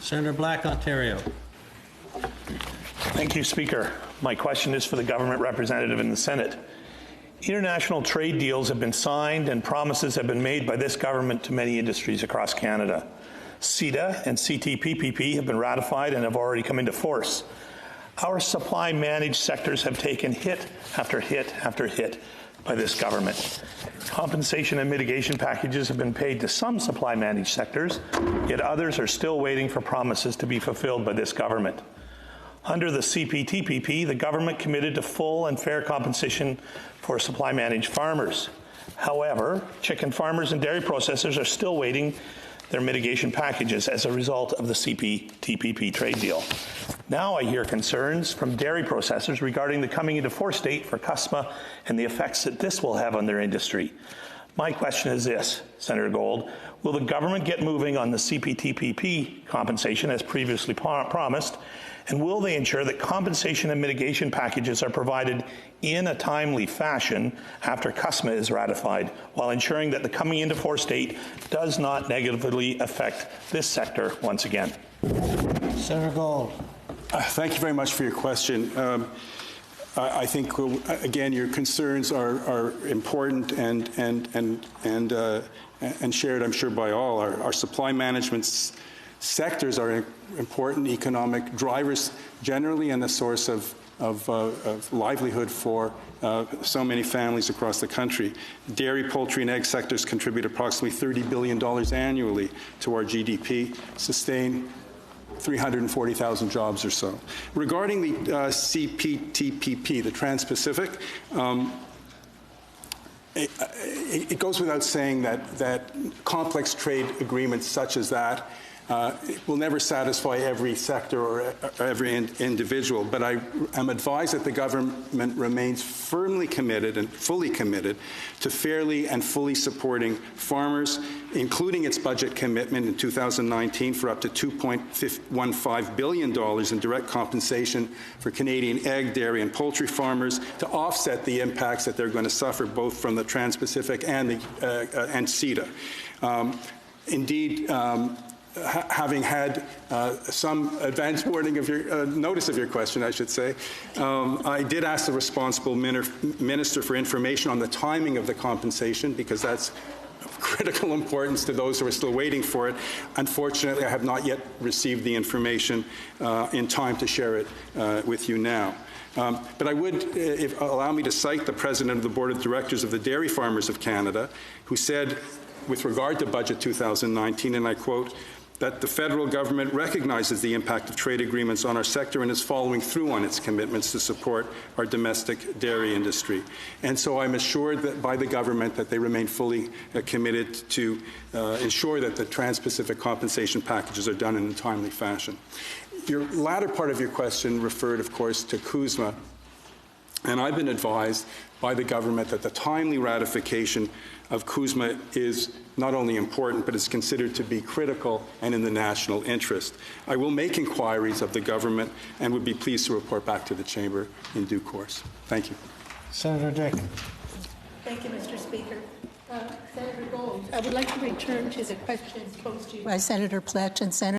Senator Black, Ontario. Thank you, Speaker. My question is for the government representative in the Senate. International trade deals have been signed and promises have been made by this government to many industries across Canada. CETA and CPTPP have been ratified and have already come into force. Our supply-managed sectors have taken hit after hit after hit by this government. Compensation and mitigation packages have been paid to some supply-managed sectors, yet others are still waiting for promises to be fulfilled by this government. Under the CPTPP, the government committed to full and fair compensation for supply-managed farmers. However, chicken farmers and dairy processors are still waiting their mitigation packages as a result of the CPTPP trade deal. Now I hear concerns from dairy processors regarding the coming into force date for CUSMA and the effects that this will have on their industry. My question is this, Senator Gold, will the government get moving on the CPTPP compensation as previously promised, and will they ensure that compensation and mitigation packages are provided in a timely fashion after CUSMA is ratified, while ensuring that the coming into force date does not negatively affect this sector once again? Senator Gold. Thank you very much for your question. I think, again, your concerns are important and shared, I'm sure, by all. Our supply management sectors are important economic drivers generally and a source of livelihood for so many families across the country. Dairy, poultry, and egg sectors contribute approximately $30 billion annually to our GDP, sustain 340,000 jobs or so. Regarding the CPTPP, the Trans-Pacific, it goes without saying that complex trade agreements such as that will never satisfy every sector or every individual, but I am advised that the government remains firmly committed and fully committed to fairly and fully supporting farmers, including its budget commitment in 2019 for up to $2.15 billion in direct compensation for Canadian egg, dairy, and poultry farmers to offset the impacts that they're going to suffer both from the Trans-Pacific and CETA. Indeed, having had some advance warning of your notice of your question, I should say, I did ask the responsible Minister for Information on the timing of the compensation, because that's of critical importance to those who are still waiting for it. Unfortunately, I have not yet received the information in time to share it with you now. But I would, allow me to cite the President of the Board of Directors of the Dairy Farmers of Canada, who said, with regard to Budget 2019, and I quote, that the federal government recognizes the impact of trade agreements on our sector and is following through on its commitments to support our domestic dairy industry. And so I'm assured that by the government that they remain fully committed to ensure that the Trans-Pacific compensation packages are done in a timely fashion. Your latter part of your question referred, of course, to CUSMA. And I've been advised by the government that the timely ratification of CUSMA is not only important, but is considered to be critical and in the national interest. I will make inquiries of the government and would be pleased to report back to the Chamber in due course. Thank you. Senator Dick. Thank you, Mr. Speaker. Senator Gold, I would like to return to the question posed to you by Senator Plett and Senator